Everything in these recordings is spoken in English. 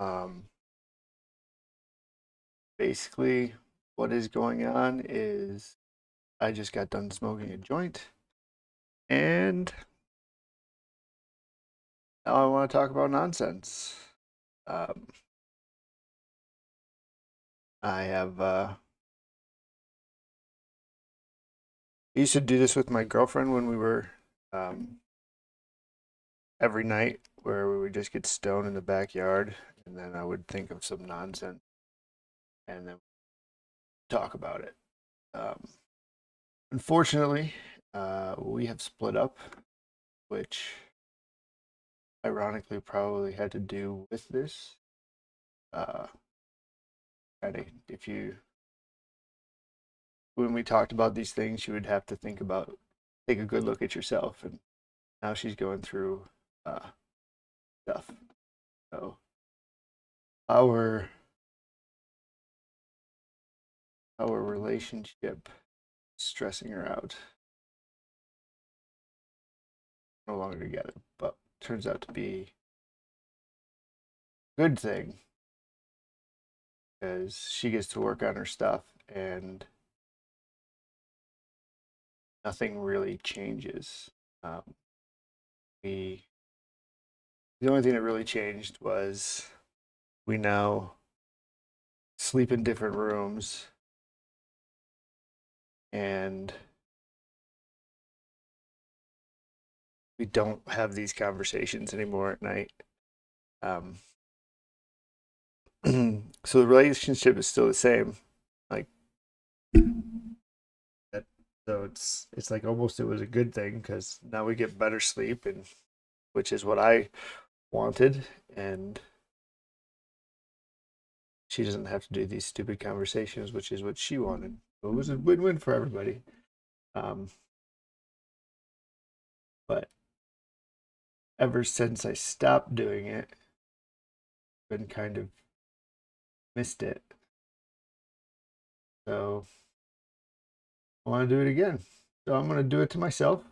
Um, Basically, what is going on is I just got done smoking a joint, and now I want to talk about nonsense. Um, I have I used to do this with my girlfriend when we were um, every night, where we would just get stoned in the backyard, and then I would think of some nonsense and then talk about it. Um, Unfortunately, we have split up, which ironically probably had to do with this. Uh, kind of, if you when we talked about these things, you would have to take a good look at yourself, and now she's going through uh, stuff. So our our relationship is stressing her out. No longer together, but turns out to be a good thing because she gets to work on her stuff and nothing really changes. Um, we The only thing that really changed was we now sleep in different rooms and we don't have these conversations anymore at night. Um, so the relationship is still the same, like that. So it's like almost it was a good thing because now we get better sleep, and which is what I wanted, and she doesn't have to do these stupid conversations, which is what she wanted. So it was a win-win for everybody. Um, but ever since I stopped doing it, I've been kind of missed it. So I want to do it again. So I'm going to do it to myself.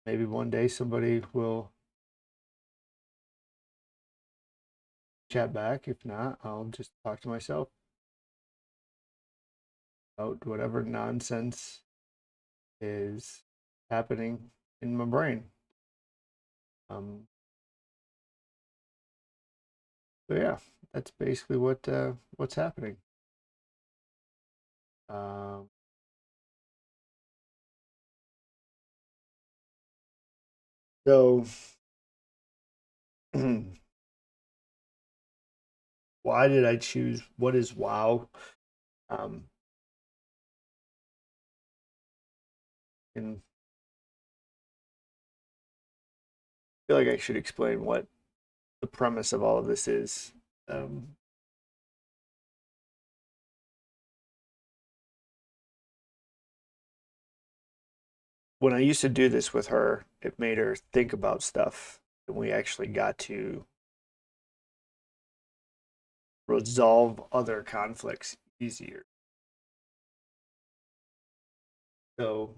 Maybe one day somebody will chat back. If not, I'll just talk to myself about whatever nonsense is happening in my brain. Um, so yeah, that's basically what's happening. Um, so why did I choose what is wow? Um, and I feel like I should explain what the premise of all of this is. Um, when I used to do this with her, it made her think about stuff, and we actually got to resolve other conflicts easier. So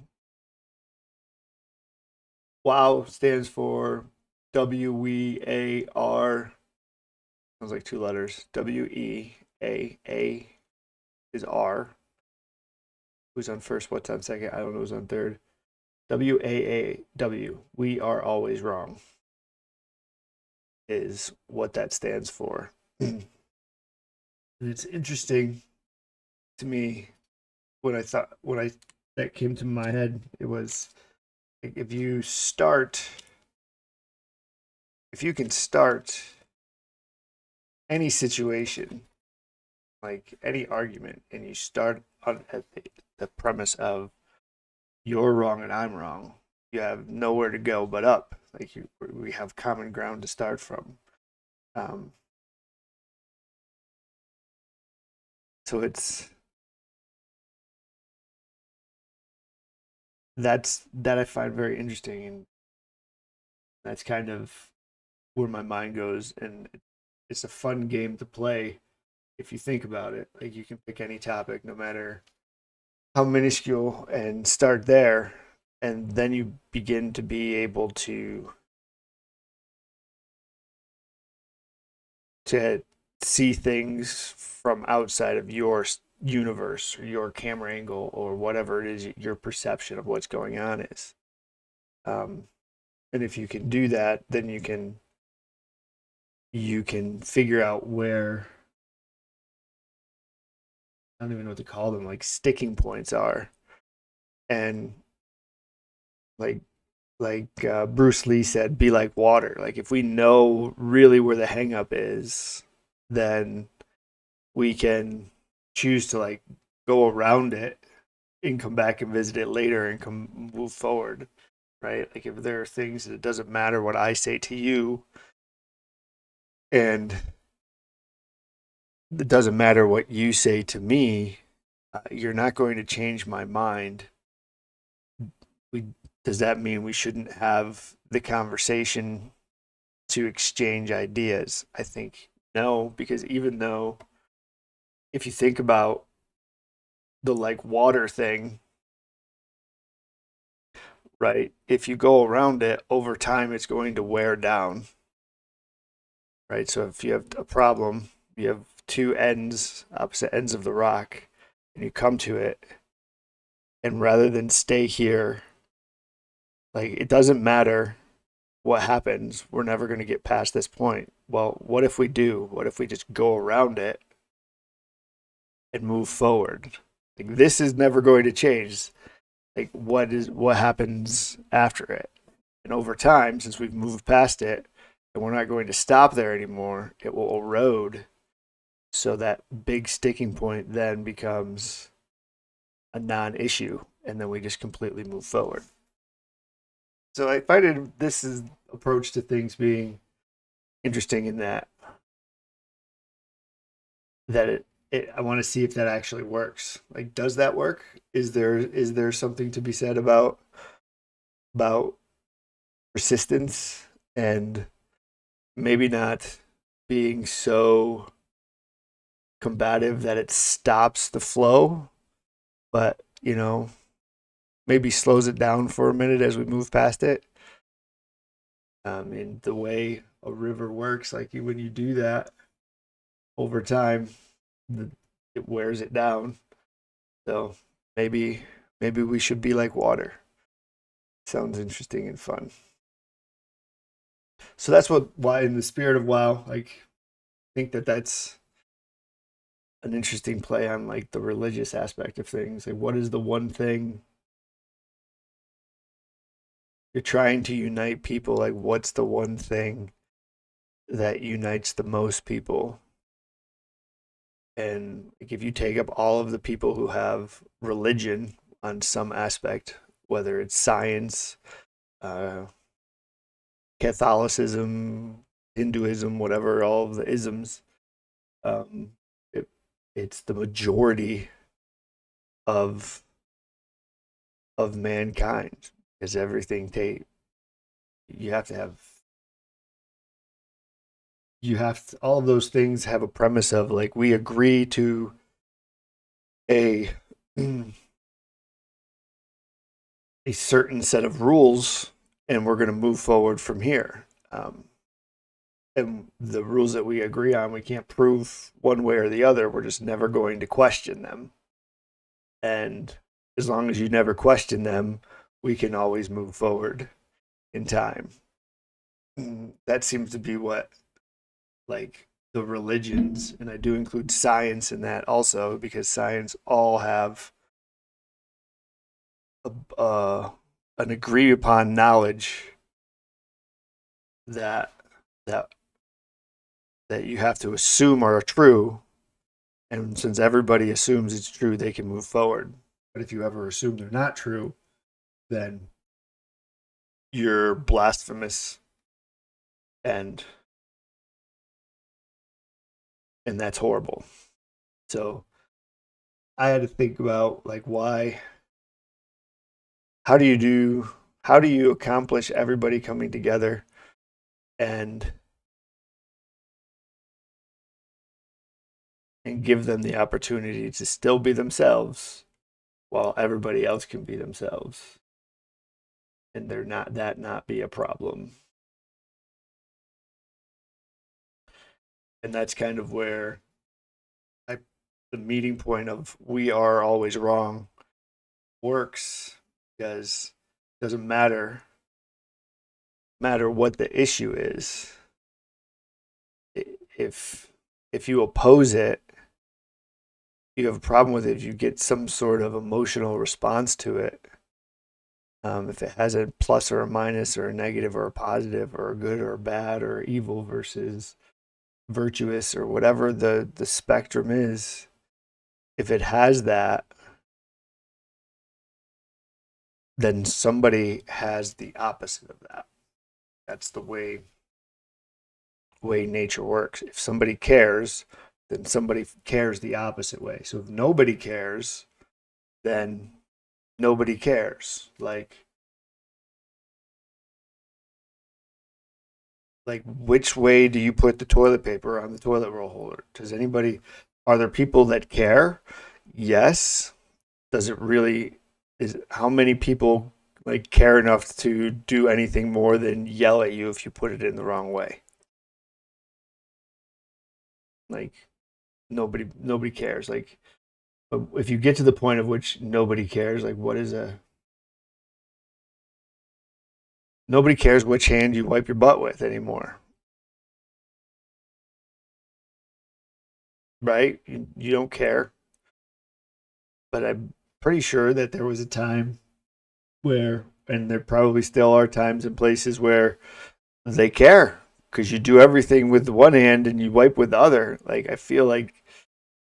WOW stands for WEAR. Sounds like two letters. WEAA is R. Who's on first? What's on second? I don't know who's on third. WAAW. We are always wrong is what that stands for. And it's interesting to me when I that came to my head. It was like if you can start any situation, like any argument, and you start on at the premise of you're wrong and I'm wrong, you have nowhere to go but up. We have common ground to start from. Um, so that I find very interesting, and that's kind of where my mind goes, and it's a fun game to play if you think about it. Like you can pick any topic, no matter how minuscule, and start there, and then you begin to be able to to see things from outside of your universe or your camera angle or whatever it is your perception of what's going on is. And if you can do that, then you can figure out where, I don't even know what to call them, like sticking points are. And like Bruce Lee said, be like water. Like if we know really where the hang up is, then we can choose to like go around it and come back and visit it later and move forward, right? Like if there are things that it doesn't matter what I say to you, and it doesn't matter what you say to me, you're not going to change my mind. Does that mean we shouldn't have the conversation to exchange ideas? I think no, because even though if you think about the like water thing, right? If you go around it over time, it's going to wear down, right? So if you have a problem, you have two ends, opposite ends of the rock, and you come to it, and rather than stay here, like it doesn't matter what happens, we're never going to get past this point. Well, what if we do? What if we just go around it and move forward? Like this is never going to change. Like what happens after it? And over time, since we've moved past it and we're not going to stop there anymore, it will erode. So that big sticking point then becomes a non-issue, and then we just completely move forward. So I find this is approach to things being interesting in that I want to see if that actually works. Like, does that work? Is there something to be said about persistence and maybe not being so combative that it stops the flow, but maybe slows it down for a minute as we move past it. And the way a river works, like when you do that over time, it wears it down. So maybe we should be like water. Sounds interesting and fun. So that's why in the spirit of WoW, like I think that's an interesting play on like the religious aspect of things. Like what is the one thing you're trying to unite people? Like what's the one thing that unites the most people? And like, if you take up all of the people who have religion on some aspect, whether it's science, uh, Catholicism, Hinduism, whatever, all of the isms, um, it's the majority of mankind, because everything you have to have all of those things have a premise of like we agree to a a certain set of rules and we're going to move forward from here. And the rules that we agree on, we can't prove one way or the other. We're just never going to question them. And as long as you never question them, we can always move forward in time. That seems to be what, like, the religions, and I do include science in that also, because science all have an agreed upon knowledge that that you have to assume are true, and since everybody assumes it's true, they can move forward. But if you ever assume they're not true, then you're blasphemous, and that's horrible. So I had to think about like how do you accomplish everybody coming together and give them the opportunity to still be themselves while everybody else can be themselves, and they're not be a problem. And that's kind of where the meeting point of we are always wrong works, because it doesn't matter what the issue is. If you oppose it, you have a problem with it if you get some sort of emotional response to it. If it has a plus or a minus or a negative or a positive or a good or a bad or evil versus virtuous or whatever the spectrum is, if it has that, then somebody has the opposite of that. That's the way nature works. If somebody cares, then somebody cares the opposite way. So if nobody cares, then nobody cares. Like which way do you put the toilet paper on the toilet roll holder? Are there people that care? Yes. Does it really, is how many people like care enough to do anything more than yell at you if you put it in the wrong way? Like nobody cares. Like if you get to the point of which nobody cares, like nobody cares which hand you wipe your butt with anymore. Right? You don't care. But I'm pretty sure that there was a time where, and there probably still are times and places where they care because you do everything with the one hand and you wipe with the other. Like, I feel like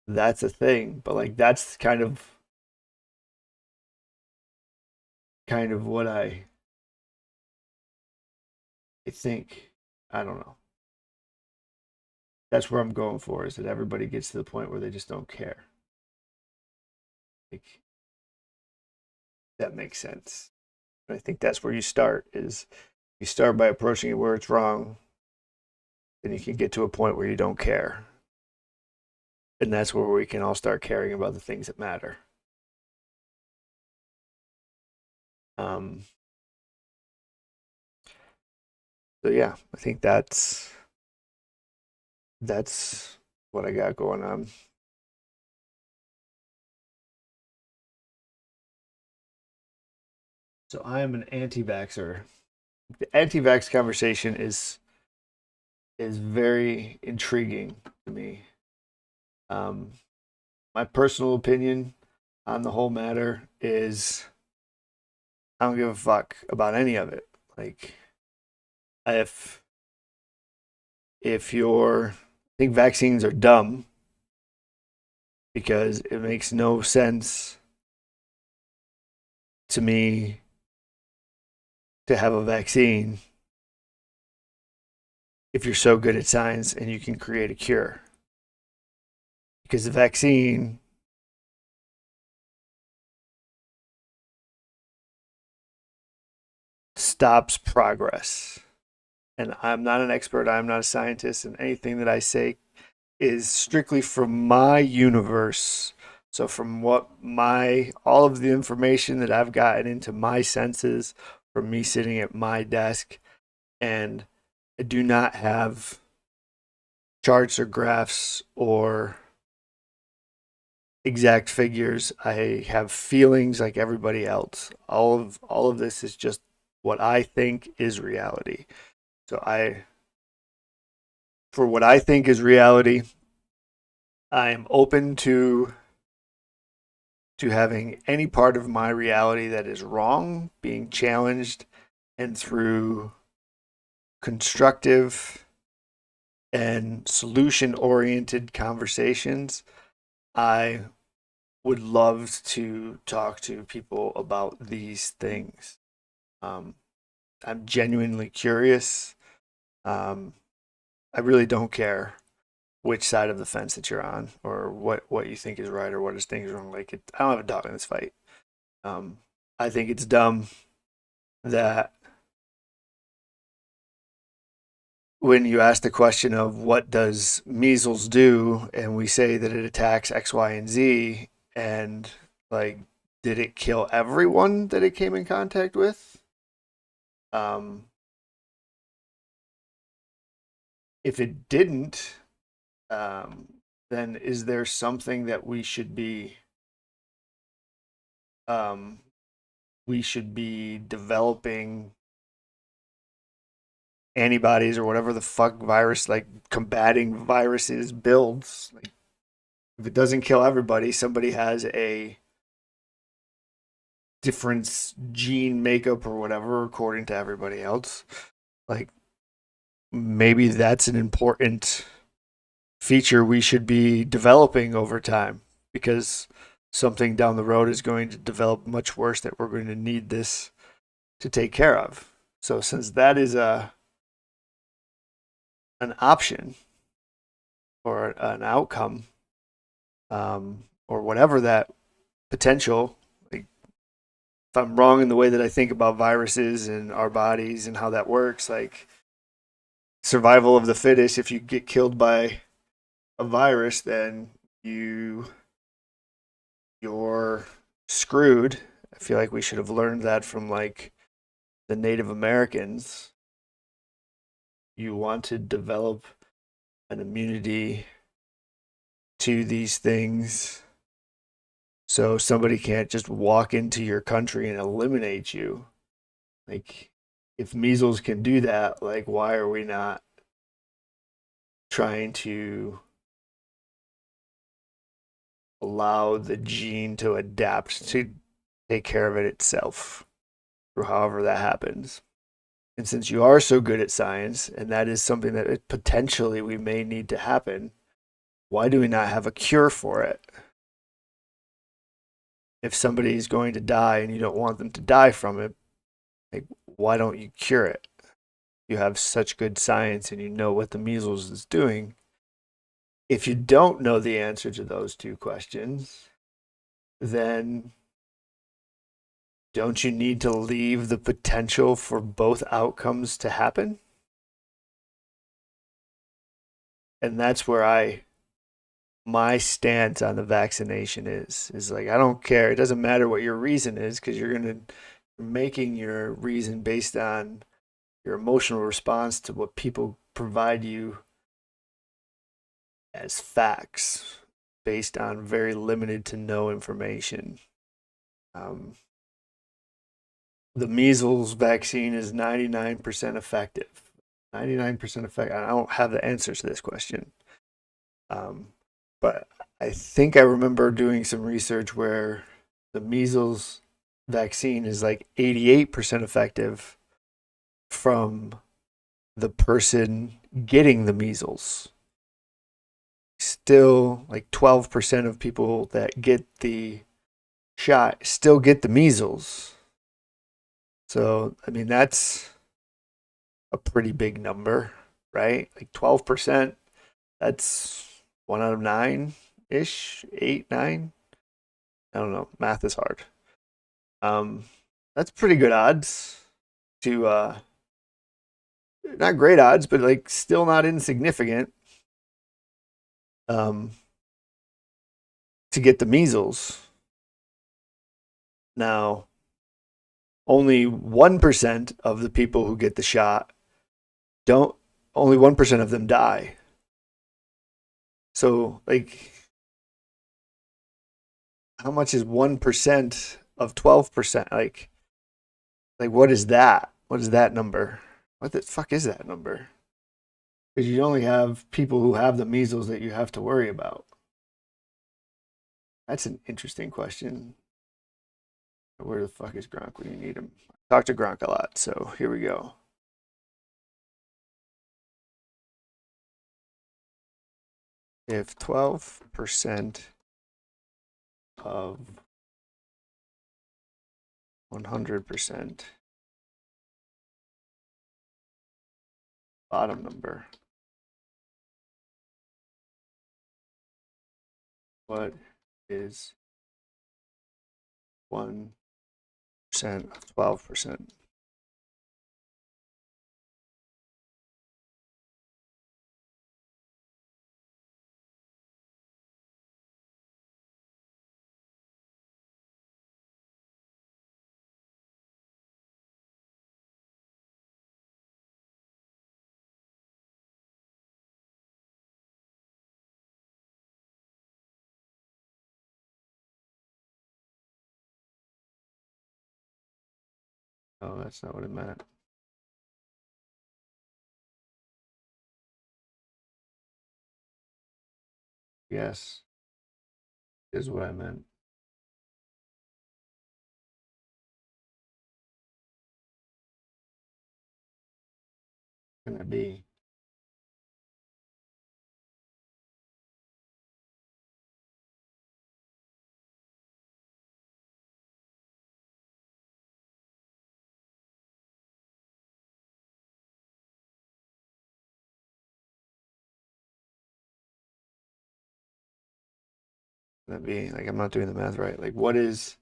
that's a thing, but like, that's kind of what I think. I don't know. That's where I'm going for, is that everybody gets to the point where they just don't care. Like, that makes sense. I think that's where you start, is you start by approaching it where it's wrong, then you can get to a point where you don't care. And that's where we can all start caring about the things that matter. Um, so yeah, I think that's what I got going on. So I am an anti-vaxxer. The anti-vax conversation is very intriguing to me. Um, my personal opinion on the whole matter is I don't give a fuck about any of it. Like if I think vaccines are dumb because it makes no sense to me to have a vaccine if you're so good at science and you can create a cure. Because the vaccine stops progress. And I'm not an expert, I'm not a scientist, and anything that I say is strictly from my universe. So from what all of the information that I've gotten into my senses from me sitting at my desk, and I do not have charts or graphs or exact figures. I have feelings like everybody else. All of this is just what I think is reality. So for what I think is reality, I am open to having any part of my reality that is wrong being challenged, and through constructive and solution oriented conversations, I would love to talk to people about these things. Um, I'm genuinely curious. Um, I really don't care which side of the fence that you're on, or what you think is right or what is things wrong. Like I don't have a dog in this fight. Um, I think it's dumb that when you ask the question of what does measles do, and we say that it attacks X, Y, and Z, and like, did it kill everyone that it came in contact with? Um, if it didn't, then is there something that um, we should be developing antibodies or whatever the fuck virus, like combating viruses builds? Like, if it doesn't kill everybody, somebody has a different gene makeup or whatever according to everybody else. Like, maybe that's an important feature we should be developing over time, because something down the road is going to develop much worse that we're going to need this to take care of. So since that is a an option or an outcome, or whatever that potential, like, if I'm wrong in the way that I think about viruses and our bodies and how that works, like survival of the fittest, if you get killed by a virus, then you're screwed. I feel like we should have learned that from like the Native Americans. You want to develop an immunity to these things so somebody can't just walk into your country and eliminate you. Like, if measles can do that, like, why are we not trying to allow the gene to adapt to take care of it itself, or however that happens? And since you are so good at science, and that is something that potentially we may need to happen, why do we not have a cure for it? If somebody is going to die and you don't want them to die from it, like, why don't you cure it? You have such good science and you know what the measles is doing. If you don't know the answer to those two questions, then don't you need to leave the potential for both outcomes to happen? And that's where my stance on the vaccination is like, I don't care. It doesn't matter what your reason is, because you're making your reason based on your emotional response to what people provide you as facts based on very limited to no information. Um, the measles vaccine is 99% effective. 99% effective. I don't have the answers to this question. Um, but I think I remember doing some research where the measles vaccine is like 88% effective from the person getting the measles. Still, like 12% of people that get the shot still get the measles. So, I mean, that's a pretty big number, right? Like 12%, that's 1 out of 9 ish, 8, 9. I don't know. Math is hard. Um, that's pretty good odds to, not great odds, but like still not insignificant, um, to get the measles. Now, only 1% of the people who get the shot don't, only 1% of them die. So, like, how much is 1% of 12%? Like, what is that? What is that number? What the fuck is that number? Because you only have people who have the measles that you have to worry about. That's an interesting question. Where the fuck is Gronk when you need him? I talk to Gronk a lot, so here we go. If 12% of 100%, bottom number, what is 1% of 12%? Oh, that's not what it meant. Yes, is what I meant. Can it be? Can that be? Like, I'm not doing the math right. Like, what is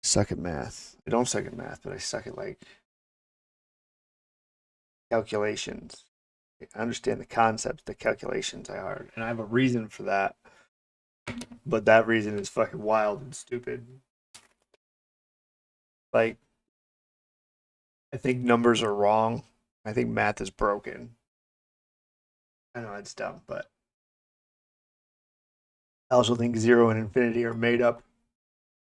suck at math? I don't suck at math, but I suck at like calculations. I understand the concepts, the calculations are hard, and I have a reason for that. But that reason is fucking wild and stupid. Like, I think numbers are wrong. I think math is broken. I know it's dumb, but I also think zero and infinity are made up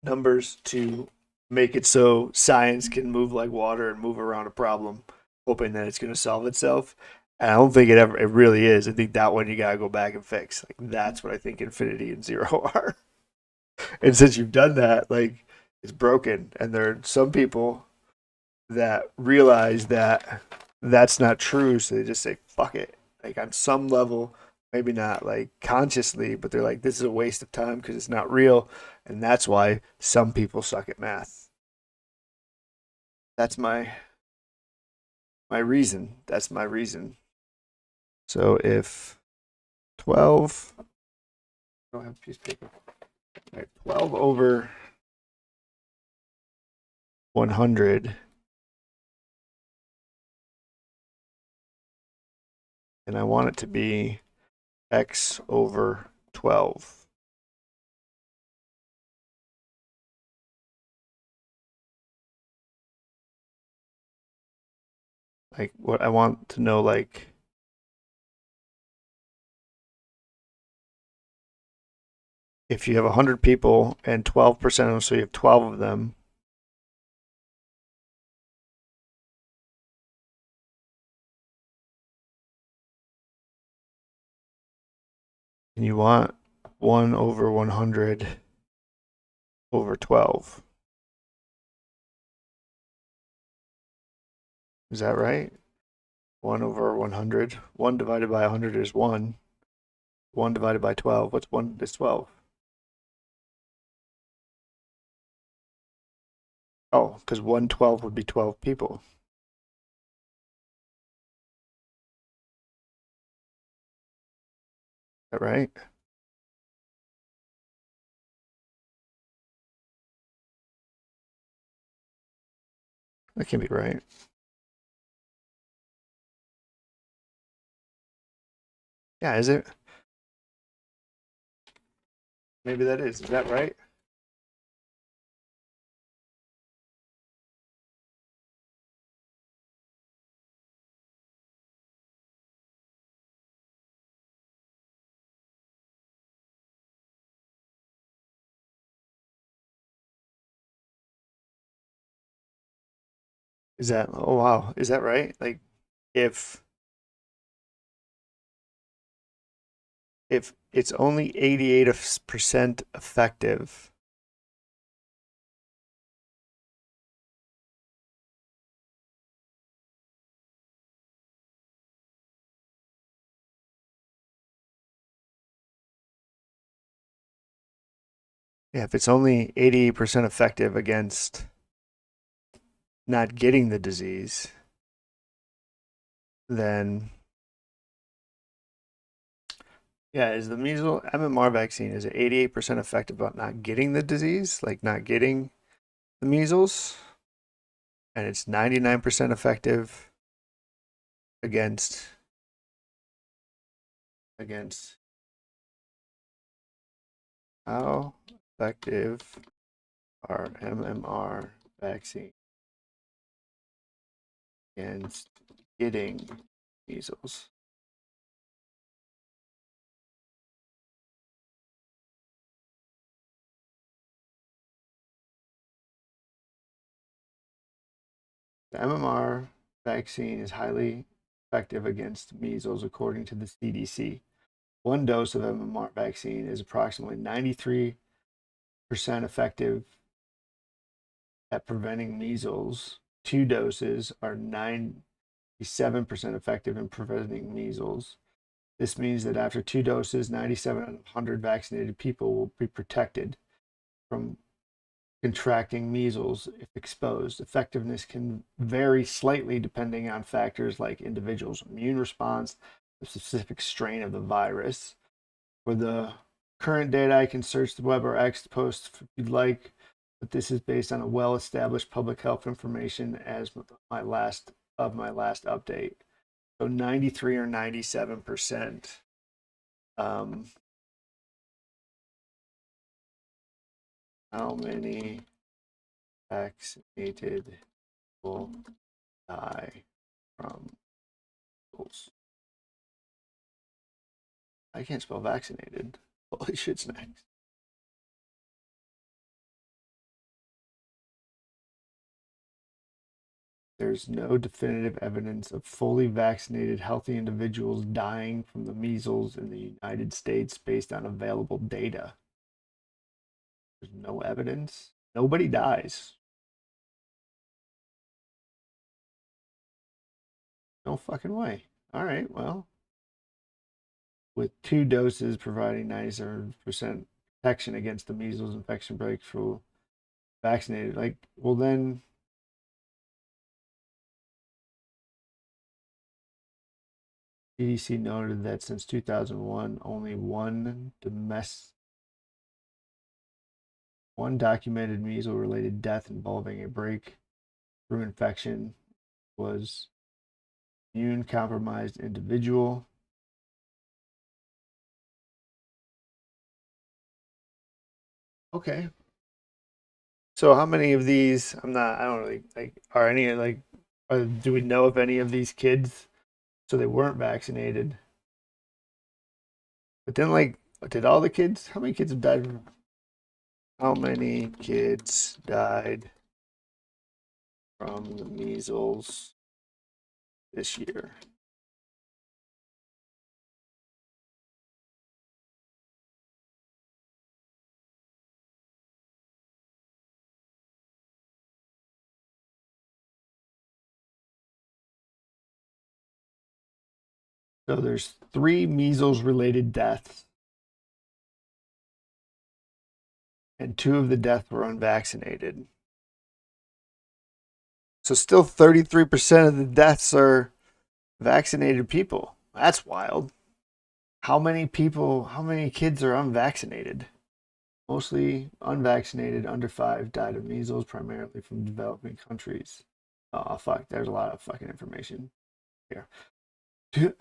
numbers to make it so science can move like water and move around a problem, hoping that it's going to solve itself. And I don't think it really is. I think that one you gotta go back and fix. Like that's what I think infinity and zero are. And since you've done that, like it's broken. And there are some people that realize that that's not true, so they just say fuck it. Like on some level, maybe not like consciously, but they're like, this is a waste of time because it's not real, and that's why some people suck at math. That's my reason. That's my reason. So if 12, I don't have a piece of paper. All right, 12 over 100, and I want it to be x over 12. Like what I want to know, like if you have 100 people and 12% of them, so you have 12 of them, and you want 1 over 100 over 12. Is that right? 1 over 100. 1 divided by 100 is 1. 1 divided by 12. What's 1 is 12? Oh, because 112 would be 12 people. Is that right? That can't be right. Yeah, is it? Maybe that is. Is that right? Is that, oh wow, is that right? Like if if it's only 88% effective, yeah, if it's only 88% effective against not getting the disease, then yeah, is the measles MMR vaccine is it 88% effective about not getting the disease, like not getting the measles, and it's 99% effective against against how effective are MMR vaccine against getting measles? The MMR vaccine is highly effective against measles, according to the CDC. One dose of MMR vaccine is approximately 93% effective at preventing measles. 2 doses are 97% effective in preventing measles. This means that after 2 doses, 97 out of 100 vaccinated people will be protected from contracting measles if exposed. Effectiveness can vary slightly depending on factors like individuals' immune response, the specific strain of the virus. For the current data, I can search the web or X post if you'd like, but this is based on a well-established public health information as my last update. So 93 or 97%. How many vaccinated people die from measles? I can't spell vaccinated. Holy shit snacks. There's no definitive evidence of fully vaccinated healthy individuals dying from the measles in the United States based on available data. There's no evidence. Nobody dies. No fucking way. All right, well, with 2 doses providing 97% protection against the measles infection breakthrough vaccinated, like, well then CDC noted that since 2001, only one documented measles-related death involving a breakthrough infection was immune-compromised individual. Okay. So how many of these? I don't really like. Are any like? Do we know if any of these kids? So they weren't vaccinated. But then, like, did all the kids? How many kids have died? How many kids died from the measles this year? So there's 3 measles-related deaths, and 2 of the deaths were unvaccinated. So still 33% of the deaths are vaccinated people. That's wild. How many kids are unvaccinated? Mostly unvaccinated under 5 died of measles, primarily from developing countries. Oh, fuck. There's a lot of fucking information here.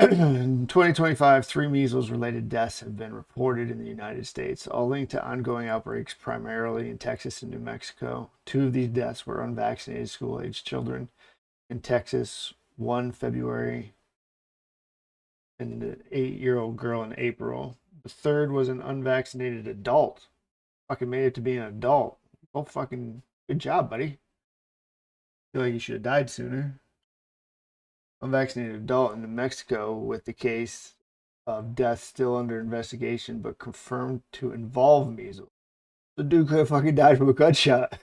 In 2025, 3 measles related deaths have been reported in the United States, all linked to ongoing outbreaks primarily in Texas and New Mexico. 2 of these deaths were unvaccinated school aged children. In Texas, 1 February and an 8-year-old girl in April. The third was an unvaccinated adult. Fucking made it to be an adult. Oh, fucking good job, buddy. Feel like you should have died sooner. Unvaccinated adult in New Mexico with the case of death still under investigation, but confirmed to involve measles. The dude could have fucking died from a gunshot.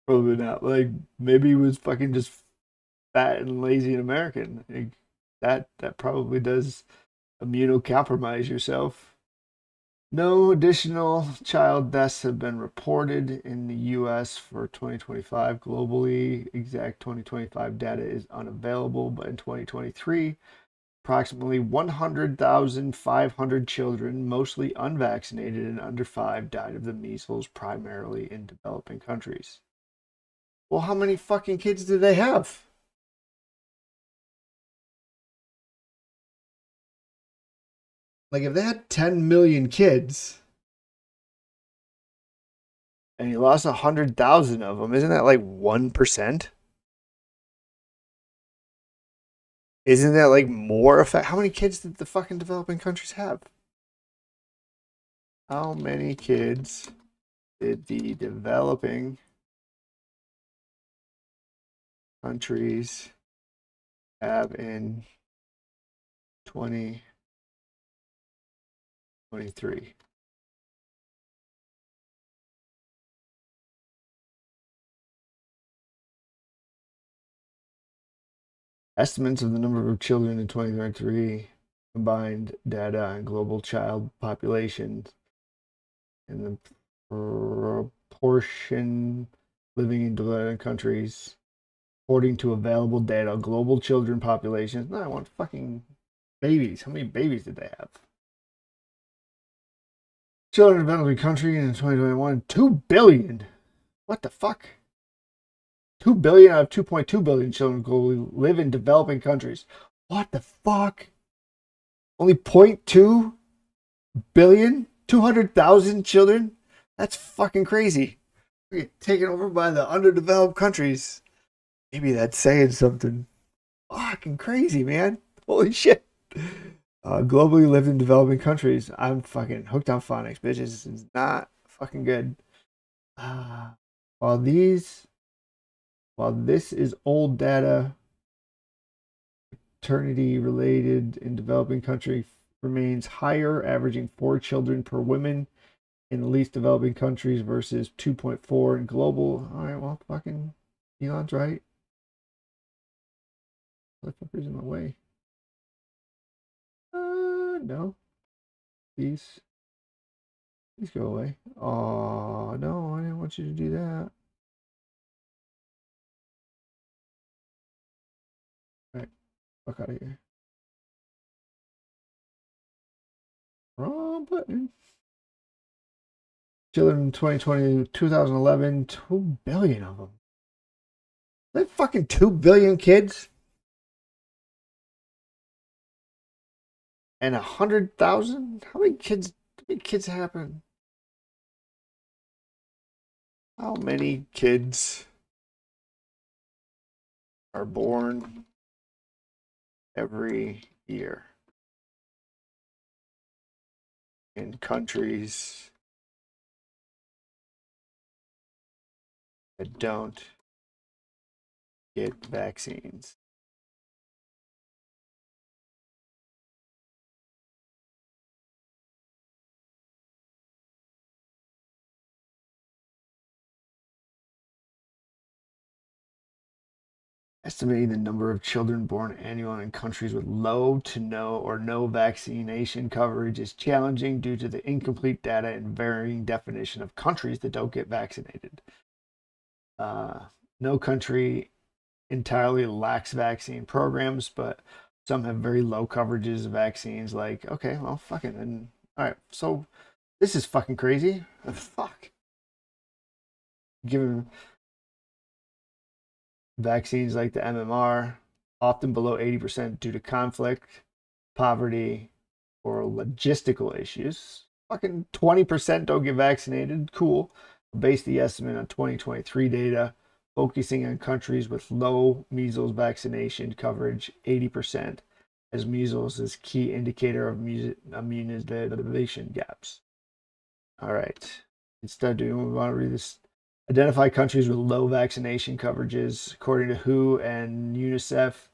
Probably not. Like, maybe he was fucking just fat and lazy and American. Like, that probably does immunocompromise yourself. No additional child deaths have been reported in the US for 2025. Globally, exact 2025 data is unavailable, but in 2023, approximately 100,500 children, mostly unvaccinated and under 5, died of the measles, primarily in developing countries. Well, how many fucking kids do they have? Like, if they had 10 million kids and you lost 100,000 of them, isn't that like 1%? Isn't that like more effect? How many kids did the fucking developing countries have? How many kids did the developing countries have in 2023. Estimates of the number of children in 2023, combined data on global child populations, and the proportion living in developing countries, according to available data. Global children populations. No, I want fucking babies. How many babies did they have? Children in developing country in 2021, 2 billion. What the fuck? 2 billion out of 2.2 billion children globally live in developing countries. What the fuck? Only 0.2 billion? 200,000 children? That's fucking crazy. We get taken over by the underdeveloped countries. Maybe that's saying something. Fucking crazy, man. Holy shit. Globally lived in developing countries. I'm fucking hooked on phonics, bitches. It's not fucking good. While this is old data, maternity related in developing country remains higher, averaging 4 children per woman in the least developing countries versus 2.4 in global. All right, well, fucking Elon's right. Motherfuckers in my way. No. Please go away. Oh, no, I didn't want you to do that. All right, fuck out of here. Wrong button. Children in 2020, 2011, 2 billion of them. They fucking 2 billion kids? And 100,000? How many kids happen? How many kids are born every year in countries that don't get vaccines? Estimating the number of children born annually in countries with low to no or no vaccination coverage is challenging due to the incomplete data and varying definition of countries that don't get vaccinated. No country entirely lacks vaccine programs, but some have very low coverages of vaccines. Like, okay, well, fuck it. And all right, so this is fucking crazy. Fuck. Given vaccines like the MMR, often below 80% due to conflict, poverty, or logistical issues. Fucking 20% don't get vaccinated. Cool. Base the estimate on 2023 data, focusing on countries with low measles vaccination coverage, 80%, as measles is key indicator of immunization gaps. All right. Instead, do we want to read this? Identify countries with low vaccination coverages. According to WHO and UNICEF,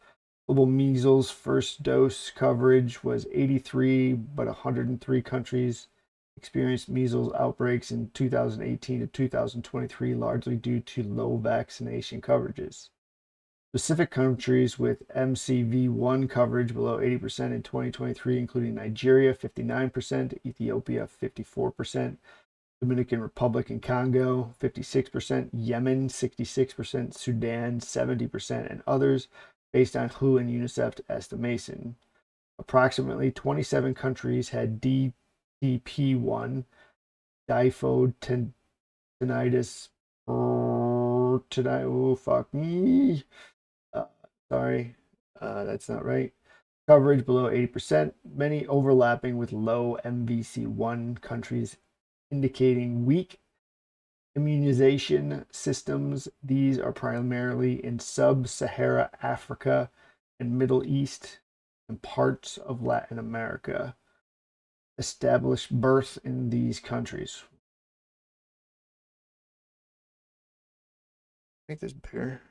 global measles first dose coverage was 83, but 103 countries experienced measles outbreaks in 2018 to 2023, largely due to low vaccination coverages. Specific countries with MCV1 coverage below 80% in 2023, including Nigeria, 59%, Ethiopia, 54%, Dominican Republic and Congo, 56%, Yemen, 66%, Sudan, 70%, and others, based on WHO and UNICEF estimation. Approximately 27 countries had DTP1, tinnitus, oh, fuck me. Sorry, that's not right. Coverage below 80%, many overlapping with low MVC1 countries, indicating weak immunization systems. These are primarily in sub-Sahara Africa and Middle East and parts of Latin America. Established birth in these countries. Make this bigger.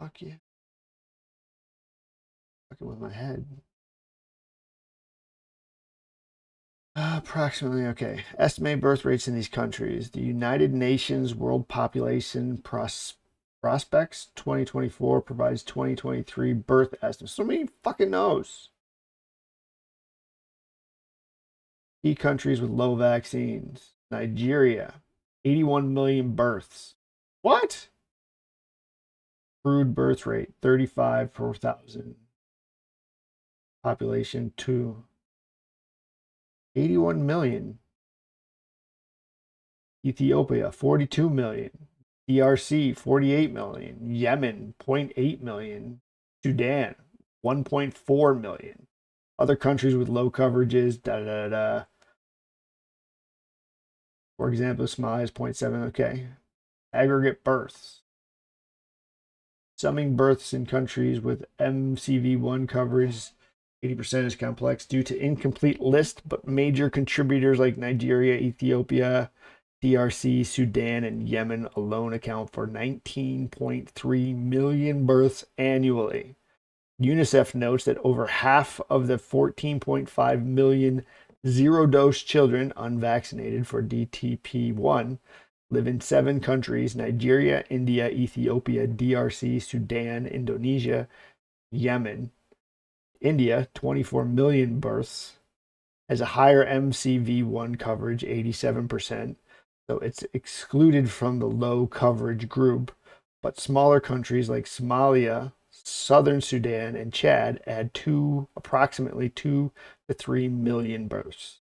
Fuck yeah. Fucking with my head. Approximately, okay. Estimated birth rates in these countries. The United Nations World Population Prospects 2024 provides 2023 birth estimates. So many fucking knows. Key countries with low vaccines. Nigeria, 81 million births. What? Crude birth rate, 35 per thousand. Population, 81 million. Ethiopia, 42 million. DRC, 48 million. Yemen, 0.8 million. Sudan, 1.4 million. Other countries with low coverages, For example, Somalia is 0.7. Okay. Aggregate births. Summing births in countries with MCV1 coverage, 80% is complex due to incomplete list, but major contributors like Nigeria, Ethiopia, DRC, Sudan, and Yemen alone account for 19.3 million births annually. UNICEF notes that over half of the 14.5 million zero-dose children unvaccinated for DTP1 live in 7 countries: Nigeria, India, Ethiopia, DRC, Sudan, Indonesia, Yemen. India, 24 million births, has a higher MCV1 coverage, 87%, so it's excluded from the low coverage group. But smaller countries like Somalia, Southern Sudan, and Chad add approximately 2 to 3 million births.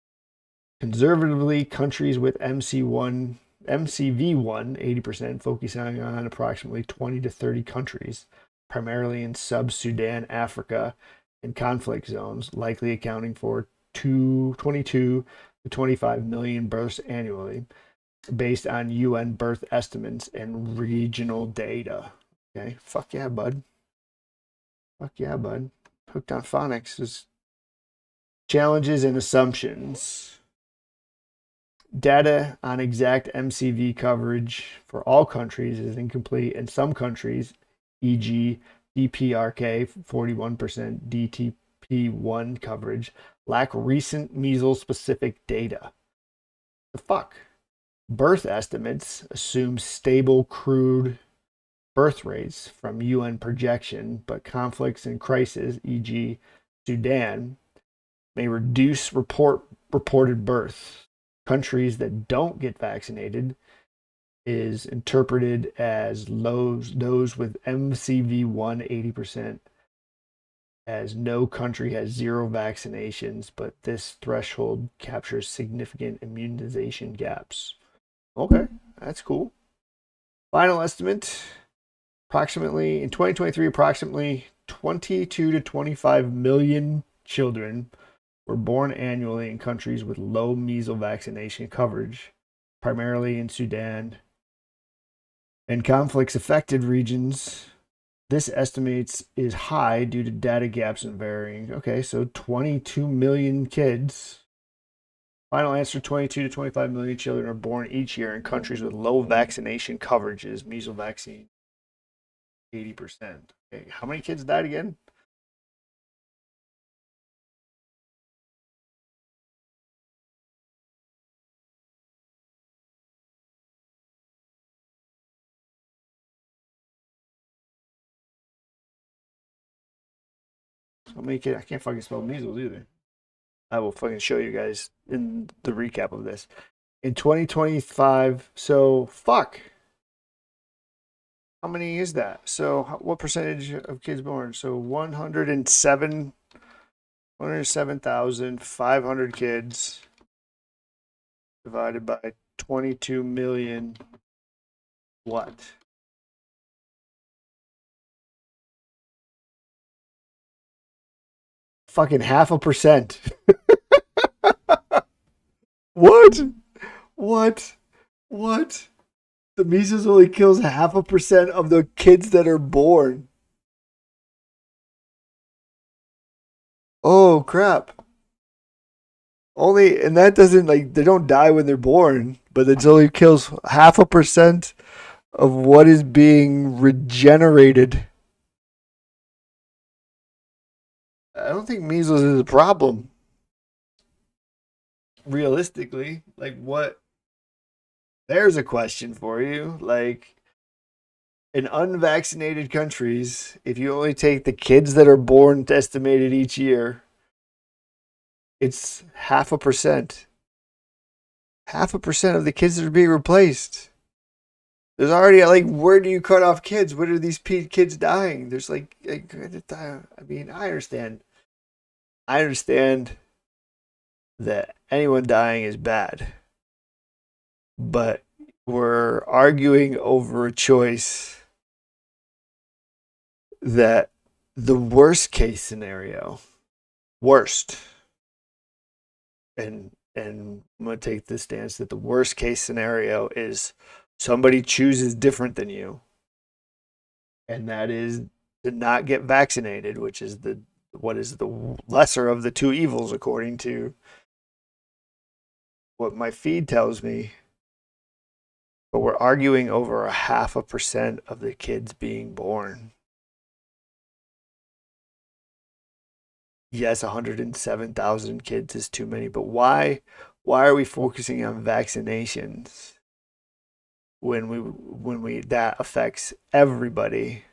Conservatively, countries with MCV1, 80%, focusing on approximately 20 to 30 countries, primarily in sub-Sudan, Africa, and conflict zones, likely accounting for 22 to 25 million births annually, based on UN birth estimates and regional data. Okay, fuck yeah, bud. Fuck yeah, bud. Hooked on Phonics is challenges and assumptions. Data on exact MCV coverage for all countries is incomplete, and some countries, e.g., DPRK 41% DTP1 coverage, lack recent measles-specific data. The fuck? Birth estimates assume stable crude birth rates from UN projection, but conflicts and crises, e.g., Sudan, may reduce reported births. Countries that don't get vaccinated is interpreted as those with MCV1 80%, as no country has 0 vaccinations, but this threshold captures significant immunization gaps. Okay, that's cool. Final estimate, approximately in 2023, approximately 22 to 25 million children were born annually in countries with low measles vaccination coverage, primarily in Sudan and conflicts-affected regions. This estimates is high due to data gaps and varying. Okay, so 22 million kids. Final answer, 22 to 25 million children are born each year in countries with low vaccination coverages. Measles vaccine, 80%. Okay, how many kids died again? How many kids? I can't fucking spell measles either. I will fucking show you guys in the recap of this. In 2025, so fuck. How many is that? So what percentage of kids born? So 107,500 kids divided by 22 million. What? Fucking 0.5%. What? What? What? The measles only kills 0.5% of the kids that are born. Oh crap. Only, and that doesn't, like, they don't die when they're born, but it only kills 0.5% of what is being regenerated. I don't think measles is a problem. Realistically, like what? There's a question for you. Like in unvaccinated countries, if you only take the kids that are born estimated each year, it's 0.5%. 0.5% of the kids that are being replaced. There's already like, where do you cut off kids? What are these kids dying? There's like, I mean, I understand that anyone dying is bad, but we're arguing over a choice that the worst case scenario, worst, and I'm gonna take the stance that the worst case scenario is somebody chooses different than you, and that is to not get vaccinated, which is the what is the lesser of the two evils according to what my feed tells me. But we're arguing over 0.5% of the kids being born. Yes, 107,000 kids is too many, but why are we focusing on vaccinations when we that affects everybody?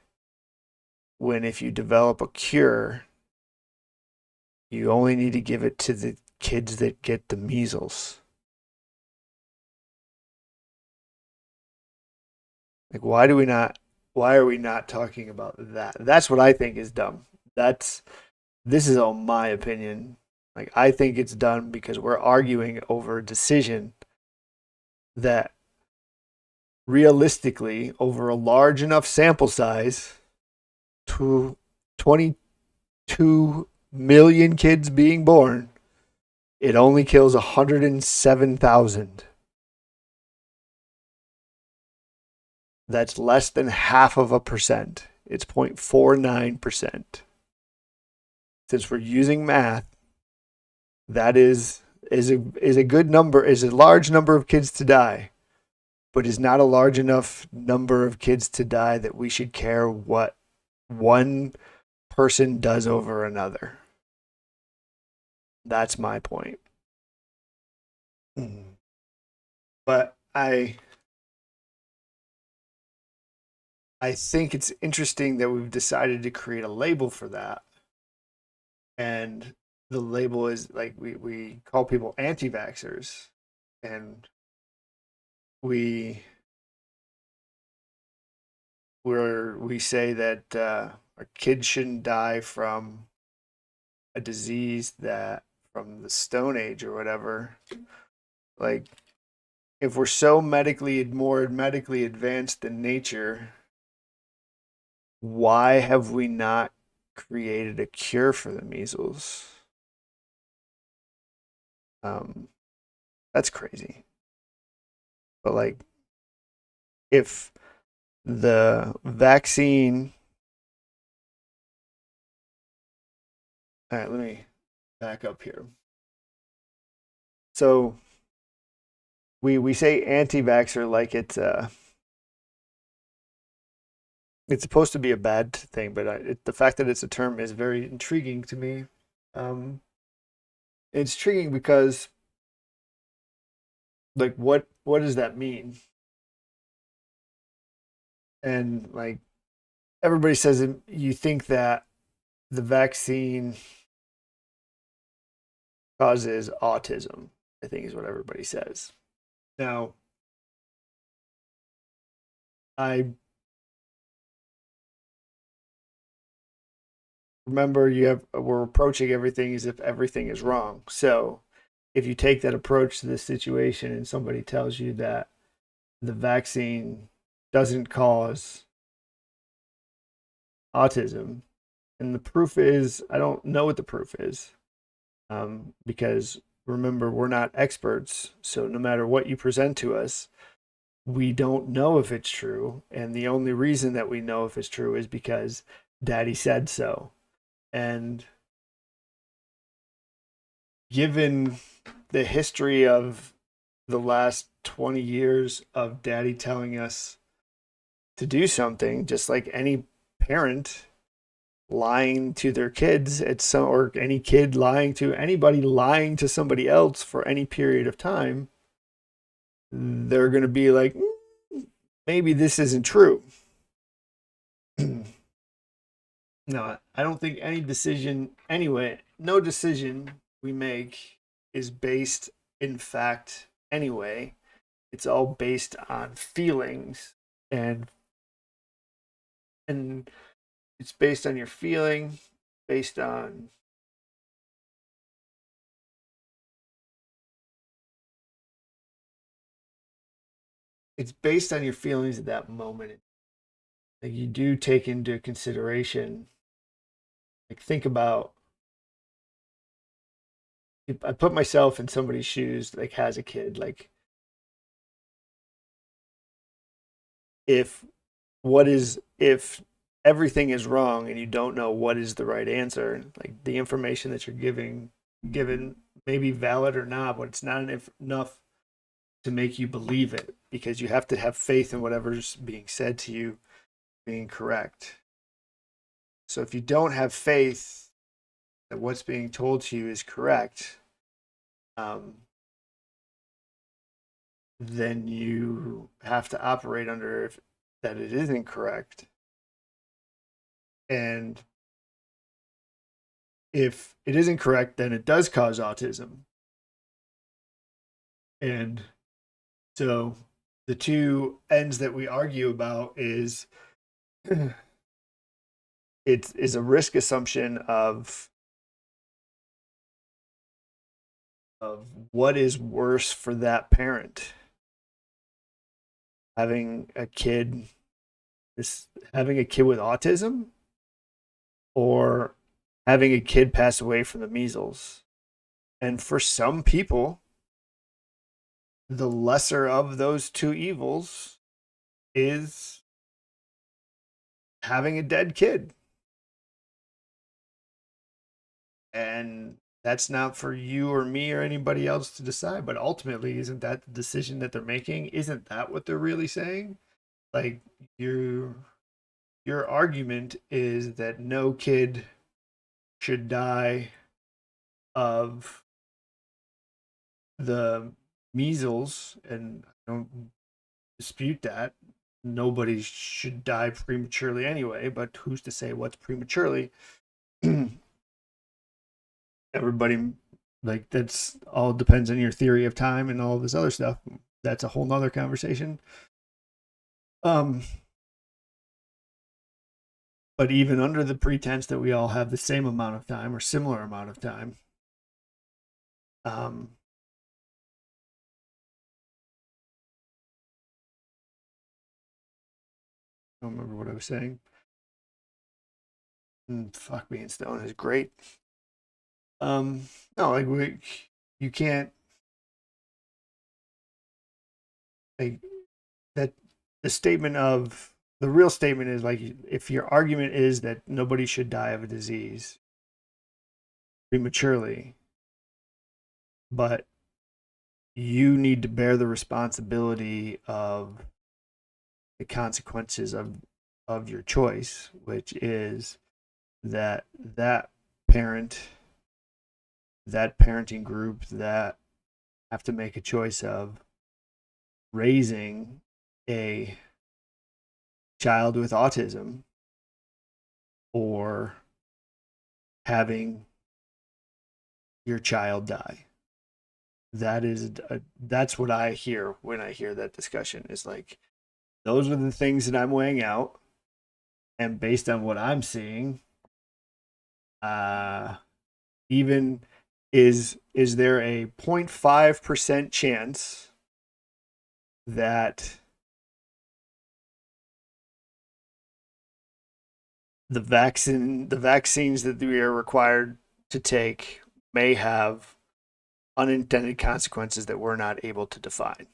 When if you develop a cure, you only need to give it to the kids that get the measles. Like why are we not talking about that? That's what I think is dumb. That's This is all my opinion. Like I think it's done because we're arguing over a decision that realistically over a large enough sample size to 22 million kids being born, it only kills 107,000. That's less than 0.5%. It's 0.49%. Since we're using math, that is a good number, is a large number of kids to die, but is not a large enough number of kids to die that we should care what one person does over another. That's my point. But I think it's interesting that we've decided to create a label for that. And the label is like we call people anti-vaxxers, and we we say that our kids shouldn't die from a disease that from the Stone Age or whatever. Like if we're so more medically advanced than nature, why have we not created a cure for the measles? Um, that's crazy. But like, if the vaccine, all right, let me back up here. So we say anti-vaxxer like it's supposed to be a bad thing, but the fact that it's a term is very intriguing to me. Um, it's intriguing because like what does that mean? And like everybody says you think that the vaccine causes autism, I think is what everybody says. Now, I remember we're approaching everything as if everything is wrong. So, if you take that approach to this situation and somebody tells you that the vaccine doesn't cause autism, and the proof is, I don't know what the proof is, because remember, we're not experts. So, no matter what you present to us, we don't know if it's true. And the only reason that we know if it's true is because daddy said so. And given the history of the last 20 years of daddy telling us to do something, just like any parent, lying to their kids at some, or any kid lying to anybody, lying to somebody else for any period of time, they're going to be like, maybe this isn't true. No, I don't think any decision, anyway, no decision we make is based in fact anyway. It's all based on feelings, and and it's based on your feeling, based on it's based on your feelings at that moment. Like, you do take into consideration, like, think about, if I put myself in somebody's shoes, like, has a kid, like, if if everything is wrong and you don't know what is the right answer, like, the information that you're given may be valid or not, but it's not enough to make you believe it, because you have to have faith in whatever's being said to you being correct. So if you don't have faith that what's being told to you is correct, then you have to operate under that it isn't correct. And if it isn't correct, then it does cause autism. And so the two ends that we argue about is it is a risk assumption of what is worse for that parent, having a kid having a kid with autism, or having a kid pass away from the measles. And for some people, the lesser of those two evils is having a dead kid. And that's not for you or me or anybody else to decide. But ultimately, isn't that the decision that they're making? Isn't that what they're really saying? Like, your argument is that no kid should die of the measles, and I don't dispute that. Nobody should die prematurely anyway, but who's to say what's prematurely? Everybody, like, that's all depends on your theory of time and all this other stuff. That's a whole nother conversation. But even under the pretense that we all have the same amount of time or similar amount of time, I don't remember what I was saying. Fuck, being stoned is great. No, like, you can't, like, that the real statement is, like, if your argument is that nobody should die of a disease prematurely, but you need to bear the responsibility of the consequences of your choice, which is that parent, that parenting group, that have to make a choice of raising a child with autism or having your child die. That's what I hear when I hear that discussion, is like, those are the things that I'm weighing out, and based on what I'm seeing, even is there a 0.5% chance that the vaccines that we are required to take may have unintended consequences that we're not able to define?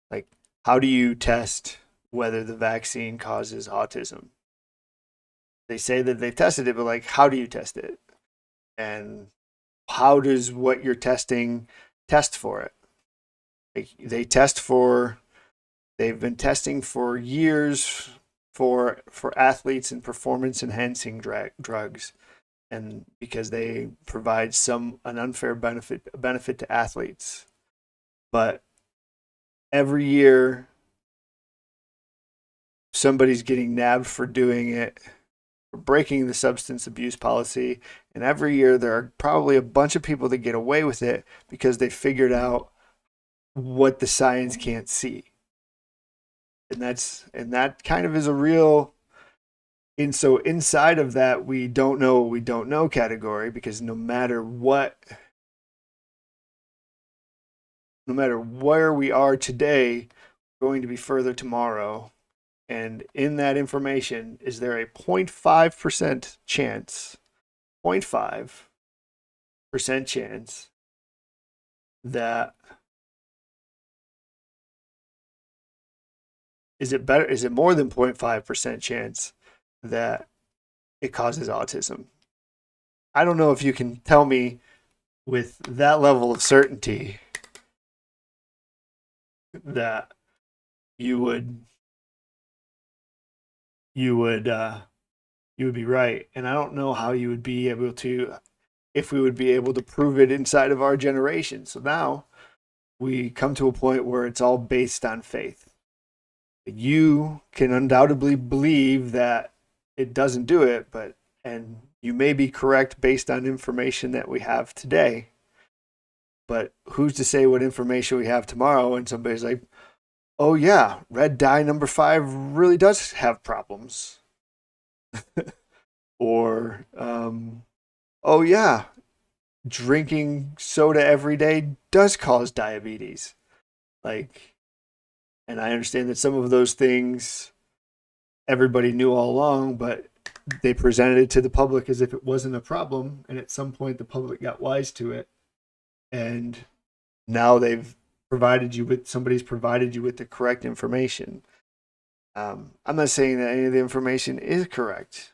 Like, how do you test whether the vaccine causes autism? They say that they've tested it, but, like, how do you test it? And how does what you're testing test for it? Like, they've been testing for years for athletes and performance enhancing drugs, and because they provide an unfair benefit to athletes. But every year somebody's getting nabbed for doing it, for breaking the substance abuse policy, and every year there are probably a bunch of people that get away with it because they figured out what the science can't see. And that kind of is a real. And so inside of that, we don't know what we don't know category, because no matter where we are today, we're going to be further tomorrow. And in that information, is there a 0.5% chance, 0.5% chance that is it more than 0.5% chance that it causes autism? I don't know if you can tell me with that level of certainty that you would be right. And I don't know how you would be able to, if we would be able to prove it inside of our generation. So now we come to a point where it's all based on faith. You can undoubtedly believe that it doesn't do it, and you may be correct based on information that we have today. But who's to say what information we have tomorrow? And somebody's like, oh yeah, red dye number 5 really does have problems. Or, oh yeah, drinking soda every day does cause diabetes. And I understand that some of those things everybody knew all along, but they presented it to the public as if it wasn't a problem. And at some point, the public got wise to it. And now somebody's provided you with the correct information. I'm not saying that any of the information is correct,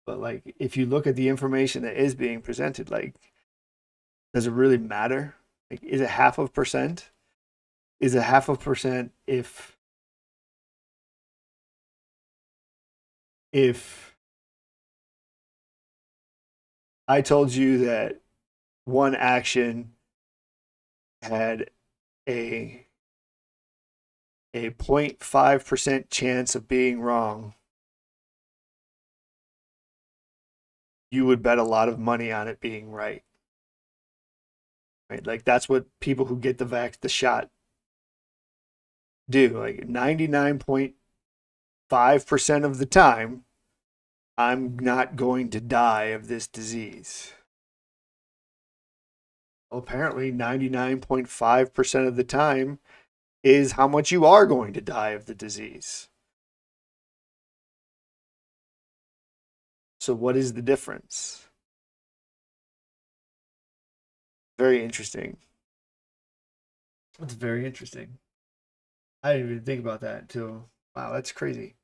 but if you look at the information that is being presented, does it really matter? Is it 0.5%? Is it 0.5% if I told you that one action had a 0.5% chance of being wrong, you would bet a lot of money on it being right. Right? That's what people who get the shot do. 99.5% of the time, I'm not going to die of this disease. Well, apparently 99.5% of the time is how much you are going to die of the disease. So what is the difference? Very interesting. It's very interesting. I didn't even think about that until, wow, that's crazy.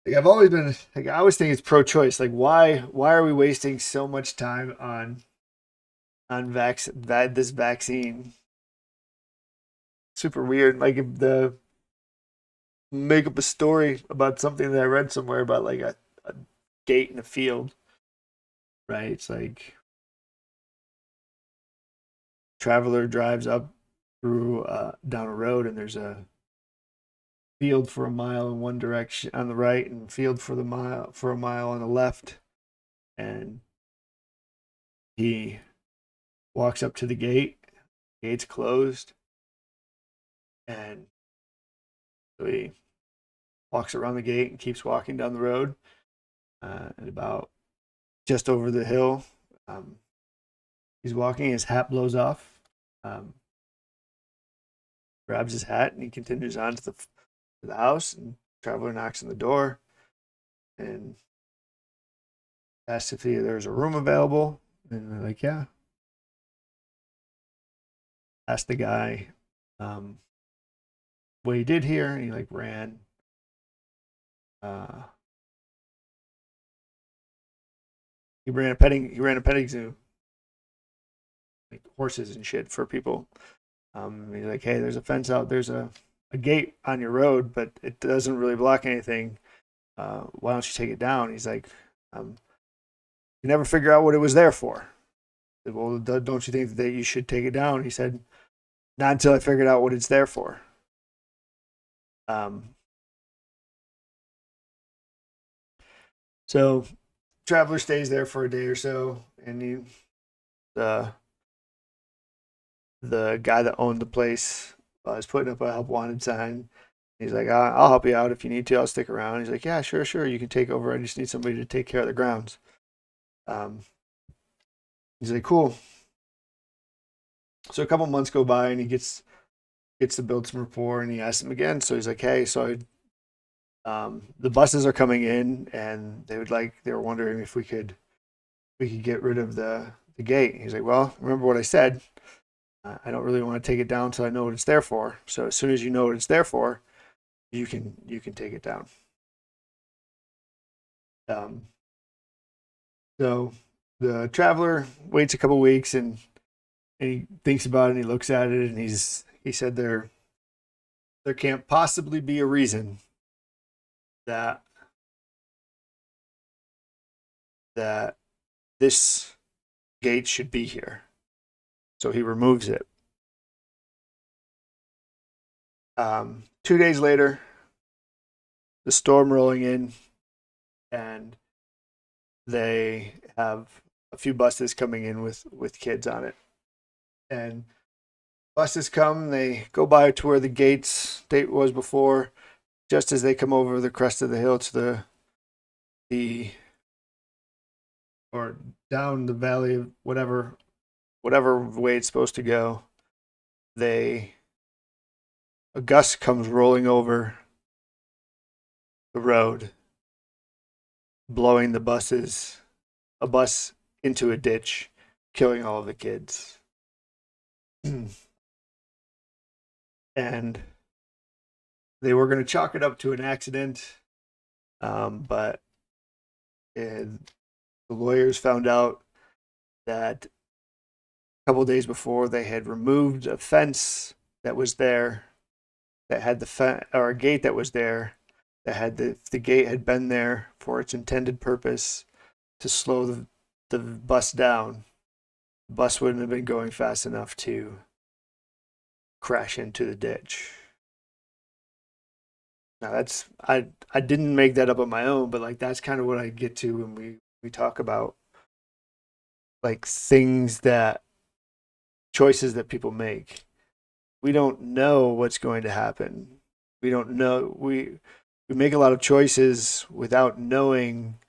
I've always been I always think it's pro-choice. Why are we wasting so much time on this vaccine? Super weird. Make up a story about something that I read somewhere about a gate in a field, right? It's traveler drives up through down a road, and there's a field for a mile in one direction on the right, and field for a mile on the left. And he walks up to the gate. Gate's closed, and so he walks around the gate and keeps walking down the road. And about just over the hill, he's walking. His hat blows off. Grabs his hat, and he continues on to the house. And the traveler knocks on the door and asks if there's a room available. And they're like, yeah. Asked the guy what he did here, and he ran. He ran a petting zoo, horses and shit for people. He's like, hey, there's a fence out. There's a a gate on your road, but it doesn't really block anything. Why don't you take it down?" He's like, "You never figure out what it was there for." I said, "Well, don't you think that you should take it down?" He said, "Not until I figured out what it's there for." Um, so Traveler stays there for a day or so, and the guy that owned the place is putting up a help wanted sign. He's like, "I'll help you out if you need to. I'll stick around." He's like, "Yeah, sure, sure. You can take over. I just need somebody to take care of the grounds." Um, he's like, "Cool." So a couple months go by, and he gets to build some rapport, and he asks him again. So he's like, "Hey, so the buses are coming in, and they were wondering if we could get rid of the gate." He's like, "Well, remember what I said. I don't really want to take it down until I know what it's there for. So as soon as you know what it's there for, you can take it down." Um, so the traveler waits a couple weeks, and he thinks about it, and he looks at it, and he said there can't possibly be a reason that that this gate should be here. So he removes it. 2 days later, the storm rolling in, and they have a few buses coming in with kids on it. And buses come, they go by to where the gate was before. Just as they come over the crest of the hill to the or down the valley of whatever way it's supposed to go, they a gust comes rolling over the road, blowing a bus into a ditch, killing all of the kids. And they were going to chalk it up to an accident, but the lawyers found out that a couple of days before they had removed a fence that was there, that had or a gate that was there, that had the gate had been there for its intended purpose to slow the bus down. The bus wouldn't have been going fast enough to crash into the ditch. Now I didn't make that up on my own, but like that's kind of what I get to when we talk about like things that choices that people make. We don't know what's going to happen. We don't know we make a lot of choices without knowing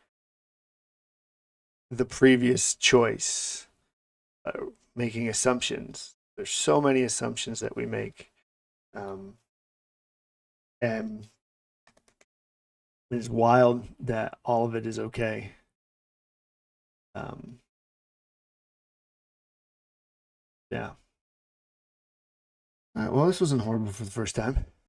the previous choice, making assumptions. There's so many assumptions that we make, and it's wild that all of it is okay. Um, yeah. All right, well, this wasn't horrible for the first time.